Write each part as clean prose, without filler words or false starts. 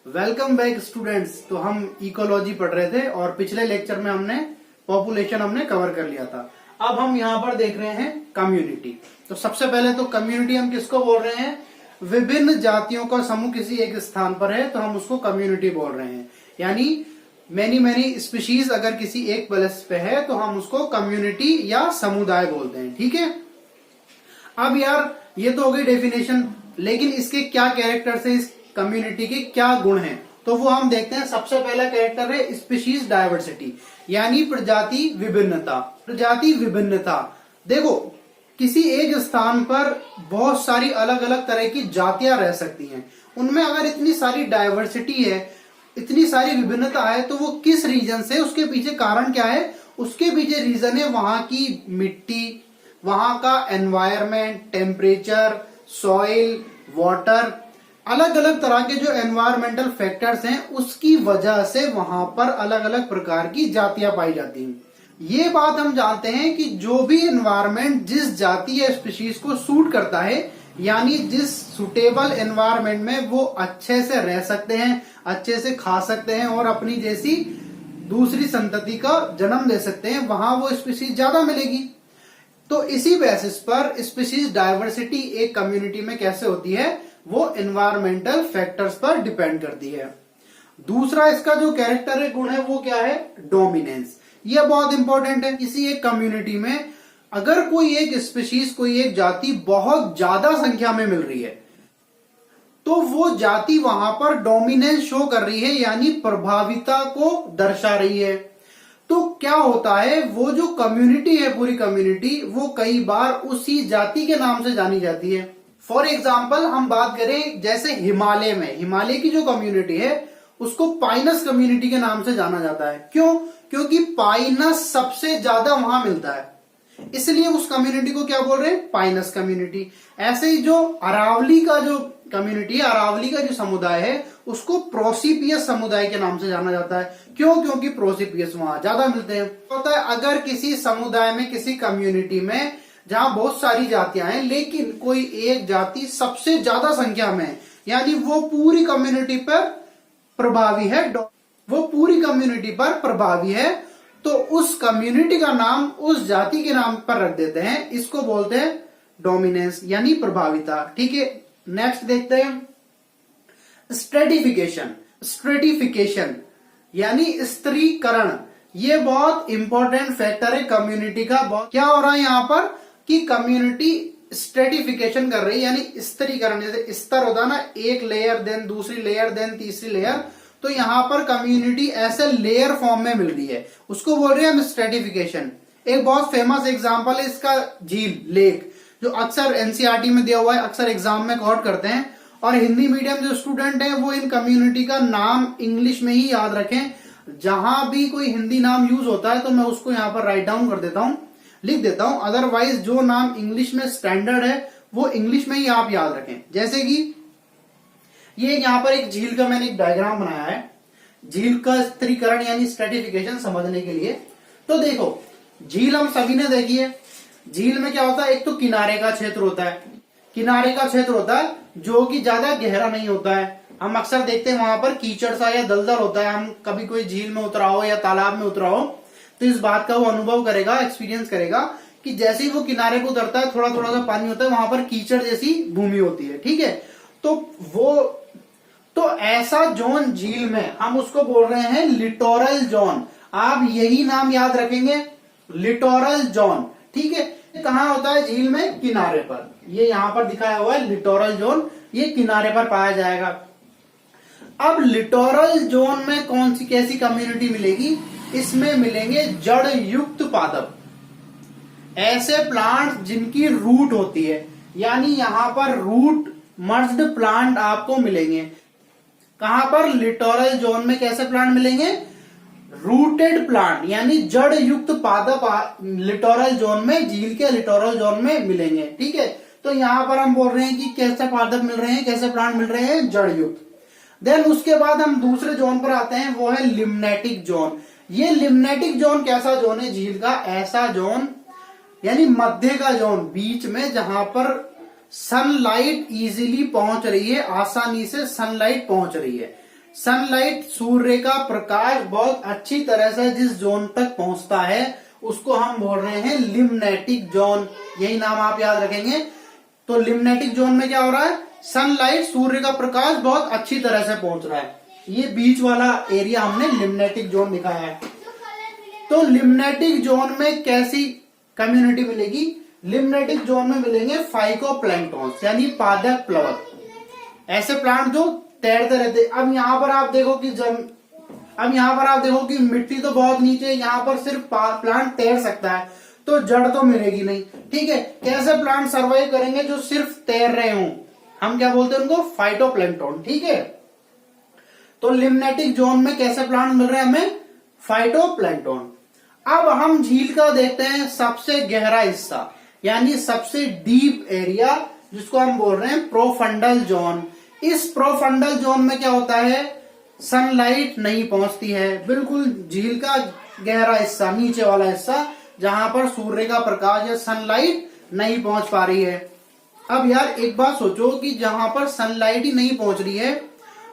Welcome back students. तो हम ecology पढ़ रहे थे और पिछले लेक्चर में हमने पॉपुलेशन कवर कर लिया था। अब हम यहाँ पर देख रहे हैं कम्युनिटी। तो सबसे पहले तो कम्युनिटी हम किसको बोल रहे हैं? विभिन्न जातियों का समूह किसी एक स्थान पर है तो हम उसको कम्युनिटी बोल रहे हैं। यानी मैनी स्पीशीज अगर किसी एक प्लेस पे है तो हम उसको कम्युनिटी या समुदाय बोलते हैं। ठीक है। अब यार ये तो हो गई डेफिनेशन, लेकिन इसके क्या कैरेक्टर्स है, इस कम्युनिटी के क्या गुण हैं, तो वो हम देखते हैं। सबसे पहला कैरेक्टर है स्पीशीज डायवर्सिटी, यानी प्रजाति विभिन्नता। प्रजाति विभिन्नता, देखो किसी एक स्थान पर बहुत सारी अलग अलग तरह की जातियां रह सकती हैं। उनमें अगर इतनी सारी डायवर्सिटी है, इतनी सारी विभिन्नता है, तो वो किस रीजन से, उसके पीछे कारण क्या है? उसके पीछे रीजन है वहां की मिट्टी, वहां का एनवायरमेंट, टेम्परेचर, सॉइल, वाटर, अलग अलग तरह के जो एनवायरमेंटल फैक्टर्स हैं उसकी वजह से वहां पर अलग अलग प्रकार की जातियां पाई जाती हैं। ये बात हम जानते हैं कि जो भी एनवायरमेंट जिस जाति या स्पीशीज को सूट करता है, यानी जिस सुटेबल एनवायरमेंट में वो अच्छे से रह सकते हैं, अच्छे से खा सकते हैं और अपनी जैसी दूसरी संतति का जन्म दे सकते हैं, वहां वो स्पीशीज ज्यादा मिलेगी। तो इसी बेसिस पर स्पीशीज डायवर्सिटी एक कम्युनिटी में कैसे होती है, वो एनवायरमेंटल फैक्टर्स पर डिपेंड करती है। दूसरा इसका जो कैरेक्टर है, गुण है, वो क्या है? डोमिनेंस। ये बहुत इंपॉर्टेंट है। किसी एक कम्युनिटी में अगर कोई एक स्पीशीज, कोई एक जाति बहुत ज्यादा संख्या में मिल रही है तो वो जाति वहां पर डोमिनेंस शो कर रही है, यानी प्रभाविता को दर्शा रही है। तो क्या होता है, वो जो कम्युनिटी है, पूरी कम्युनिटी, वो कई बार उसी जाति के नाम से जानी जाती है। फॉर एग्जाम्पल हम बात करें जैसे हिमालय में, हिमालय की जो कम्युनिटी है उसको पाइनस कम्युनिटी के नाम से जाना जाता है। क्यों? क्योंकि पाइनस सबसे ज्यादा वहां मिलता है, इसलिए उस कम्युनिटी को क्या बोल रहे हैं? Pinus community. ऐसे ही जो अरावली का जो कम्युनिटी है, अरावली का जो समुदाय है, उसको प्रोसिपियस समुदाय के नाम से जाना जाता है। क्यों? क्योंकि प्रोसिपियस वहां ज्यादा मिलते हैं। होता है अगर किसी समुदाय में, किसी कम्युनिटी में जहां बहुत सारी जातियां हैं लेकिन कोई एक जाति सबसे ज्यादा संख्या में है, यानी वो पूरी कम्युनिटी पर प्रभावी है, वो पूरी कम्युनिटी पर प्रभावी है, तो उस कम्युनिटी का नाम उस जाति के नाम पर रख देते हैं। इसको बोलते हैं डोमिनेंस, यानी प्रभाविता। ठीक है। नेक्स्ट देखते हैं स्ट्रेटिफिकेशन। स्ट्रेटिफिकेशन यानी स्त्रीकरण। ये बहुत इंपॉर्टेंट फैक्टर है कम्युनिटी का। क्या हो रहा है यहाँ पर कि कम्युनिटी स्ट्रेटिफिकेशन कर रही है, यानी स्त्रीकरण। जैसे स्तर होता है ना, एक लेयर देन दूसरी लेयर देन तीसरी लेयर, तो यहाँ पर कम्युनिटी ऐसे लेयर फॉर्म में मिल रही है, उसको बोल रहे हैं हम स्ट्रेटिफिकेशन। एक बहुत फेमस एग्जांपल है इसका झील, लेक, जो अक्सर एनसीईआरटी में दिया हुआ है, अक्सर एग्जाम में कवर करते हैं। और हिंदी मीडियम जो स्टूडेंट हैं वो इन कम्युनिटी का नाम इंग्लिश में ही याद रखें। जहां भी कोई हिंदी नाम यूज होता है तो मैं उसको यहाँ पर राइट डाउन कर देता हूं, लिख देता हूं। अदरवाइज जो नाम इंग्लिश में स्टैंडर्ड है वो इंग्लिश में ही आप याद रखें। जैसे कि ये यहाँ पर एक झील का मैंने एक डायग्राम बनाया है, झील का स्त्रीकरण यानी स्ट्रेटिफिकेशन समझने के लिए। तो देखो, झील हम सभी ने देखी है। झील में क्या होता है? एक तो किनारे का क्षेत्र होता है, किनारे का क्षेत्र होता है जो कि ज्यादा गहरा नहीं होता है। हम अक्सर देखते हैं वहां पर कीचड़ सा या दलदल होता है। हम कभी कोई झील में उतरा हो या तालाब में उतरा हो तो इस बात का वो अनुभव करेगा, एक्सपीरियंस करेगा कि जैसे ही वो किनारे को उतरता है, थोड़ा थोड़ा सा पानी होता है, वहां पर कीचड़ जैसी भूमि होती है। ठीक है। तो ऐसा जोन झील में हम उसको बोल रहे हैं लिटोरल जोन। आप यही नाम याद रखेंगे, लिटोरल जोन। ठीक है। कहाँ होता है? झील में किनारे पर। ये यहाँ पर दिखाया हुआ है लिटोरल जोन, ये किनारे पर पाया जाएगा। अब लिटोरल जोन में कौन सी कैसी कम्युनिटी मिलेगी? इसमें मिलेंगे जड़ युक्त पादप, ऐसे प्लांट जिनकी रूट होती है, यानी यहाँ पर रूट मर्ज्ड प्लांट आपको मिलेंगे। कहां पर? लिटोरल जोन में कैसे प्लांट मिलेंगे? रूटेड प्लांट, यानी जड़ युक्त पादप लिटोरल जोन में, झील के लिटोरल जोन में मिलेंगे। ठीक है। तो यहां पर हम बोल रहे हैं कि कैसे पादप मिल रहे हैं, कैसे प्लांट मिल रहे हैं? जड़ युक्त। देन उसके बाद हम दूसरे जोन पर आते हैं, वो है लिम्नेटिक जोन। ये लिम्नेटिक जोन कैसा जोन है झील का? ऐसा जोन यानी मध्य का जोन, बीच में, जहां पर सनलाइट इजीली पहुंच रही है, आसानी से सनलाइट पहुंच रही है। सनलाइट, सूर्य का प्रकाश बहुत अच्छी तरह से जिस जोन तक पहुंचता है उसको हम बोल रहे हैं लिम्नेटिक जोन। यही नाम आप याद रखेंगे। तो लिम्नेटिक जोन में क्या हो रहा है, सनलाइट, सूर्य का प्रकाश बहुत अच्छी तरह से पहुंच रहा है। ये बीच वाला एरिया हमने लिम्नेटिक जोन दिखाया है। तो लिम्नेटिक जोन में कैसी कम्युनिटी मिलेगी, लिम्नेटिक जोन में मिलेंगे फाइकोप्लैंक्टॉन्स यानी पादप प्लवक, ऐसे प्लांट जो तैरते रहते। अब यहाँ पर आप देखो कि मिट्टी तो बहुत नीचे, यहाँ पर सिर्फ प्लांट तैर सकता है तो जड़ तो मिलेगी नहीं। ठीक है, कैसे प्लांट सरवाइव करेंगे जो सिर्फ तैर रहे हों, हम क्या बोलते हैं उनको, फाइटोप्लैंक्टन। ठीक है, तो लिम्नेटिक जोन में कैसे प्लांट मिल रहे हैं हमें, फाइटोप्लैंक्टन। अब हम झील का देखते हैं सबसे गहरा हिस्सा यानी सबसे डीप एरिया, जिसको हम बोल रहे हैं प्रोफंडल जोन। इस प्रोफंडल जोन में क्या होता है, सनलाइट नहीं पहुंचती है, बिल्कुल झील का गहरा हिस्सा, नीचे वाला हिस्सा जहां पर सूर्य का प्रकाश या सनलाइट नहीं पहुंच पा रही है। अब यार एक बात सोचो कि जहां पर सनलाइट ही नहीं पहुंच रही है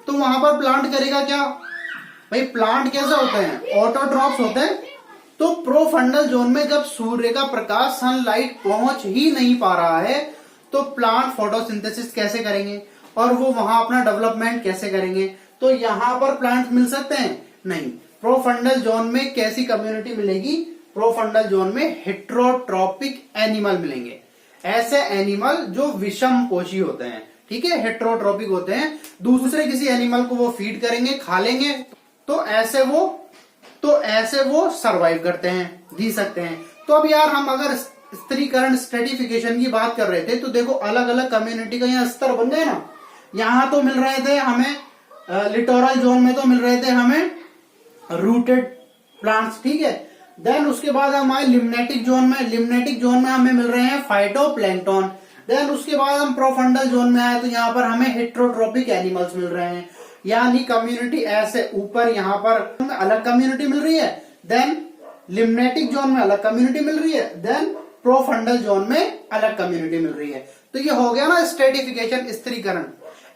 तो वहां पर प्लांट करेगा क्या भाई, प्लांट कैसे होते हैं, ऑटोट्रॉप्स होते हैं। तो प्रोफंडल जोन में जब सूर्य का प्रकाश, सनलाइट पहुंच ही नहीं पा रहा है तो प्लांट फोटोसिंथेसिस कैसे करेंगे और वो वहां अपना डेवलपमेंट कैसे करेंगे। तो यहां पर प्लांट मिल सकते हैं नहीं। प्रोफंडल जोन में कैसी कम्युनिटी मिलेगी, प्रोफंडल जोन में हेट्रोट्रॉपिक एनिमल मिलेंगे, ऐसे एनिमल जो विषम पोषी होते हैं। ठीक है, हेट्रोट्रॉपिक होते हैं, दूसरे किसी एनिमल को वो फीड करेंगे, खा लेंगे, तो ऐसे वो सरवाइव करते हैं, जी सकते हैं। तो अब यार हम अगर स्त्रीकरण, स्ट्रेटिफिकेशन की बात कर रहे थे तो देखो अलग अलग कम्युनिटी का यहाँ स्तर बन गए ना। यहाँ तो मिल रहे थे हमें लिटोरल जोन में तो मिल रहे थे हमें रूटेड प्लांट्स। ठीक है, देन उसके बाद हम आए लिम्नेटिक जोन में। लिम्नेटिक जोन में हमें मिल रहे हैं फाइटोप्लैंक्टन। देन उसके बाद हम प्रोफंडल जोन में आए तो यहाँ पर हमें हेट्रोट्रॉपिक एनिमल्स मिल रहे हैं, यानी कम्युनिटी ऐसे ऊपर यहाँ पर अलग कम्युनिटी मिल रही है, देन लिम्नेटिक जोन में अलग कम्युनिटी मिल रही है, देन प्रोफंडल जोन में अलग कम्युनिटी मिल रही है। तो ये हो गया ना स्ट्रेटिफिकेशन, स्त्रीकरण।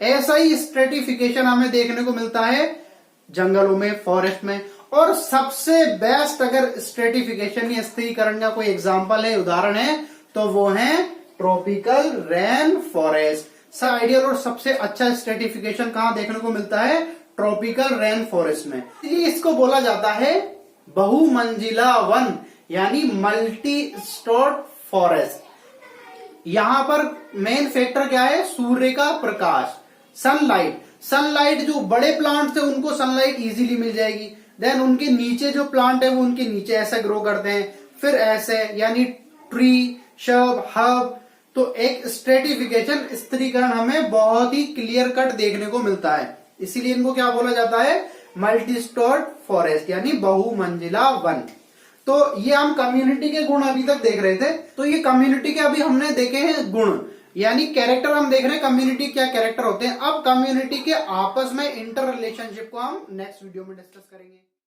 ऐसा ही स्ट्रेटिफिकेशन हमें देखने को मिलता है जंगलों में, फॉरेस्ट में। और सबसे बेस्ट अगर स्ट्रेटिफिकेशन या स्त्रीकरण का कोई एग्जांपल है, उदाहरण है, तो वो है ट्रॉपिकल रेन फॉरेस्ट। आइडियल और सबसे अच्छा स्ट्रेटिफिकेशन कहां देखने को मिलता है, ट्रॉपिकल रेन फॉरेस्ट में। इसको बोला जाता है बहुमंजिला वन यानी मल्टी स्टोर्ड फॉरेस्ट। यहां पर मेन फैक्टर क्या है, सूर्य का प्रकाश, सनलाइट। सनलाइट जो बड़े प्लांट्स है उनको सनलाइट इजीली मिल जाएगी, देन उनके नीचे जो प्लांट है वो उनके नीचे ऐसे ग्रो करते हैं, फिर ऐसे यानी ट्री, शब, हब। तो एक स्ट्रेटिफिकेशन, स्त्रीकरण हमें बहुत ही क्लियर कट देखने को मिलता है, इसीलिए इनको क्या बोला जाता है, मल्टी स्टोर्ड फॉरेस्ट यानी बहुमंजिला वन। तो ये हम कम्युनिटी के गुण अभी तक देख रहे थे। तो ये कम्युनिटी के अभी हमने देखे हैं गुण, यानी कैरेक्टर हम देख रहे हैं, कम्युनिटी क्या कैरेक्टर होते हैं। अब कम्युनिटी के आपस में इंटर रिलेशनशिप को हम नेक्स्ट वीडियो में डिस्कस करेंगे।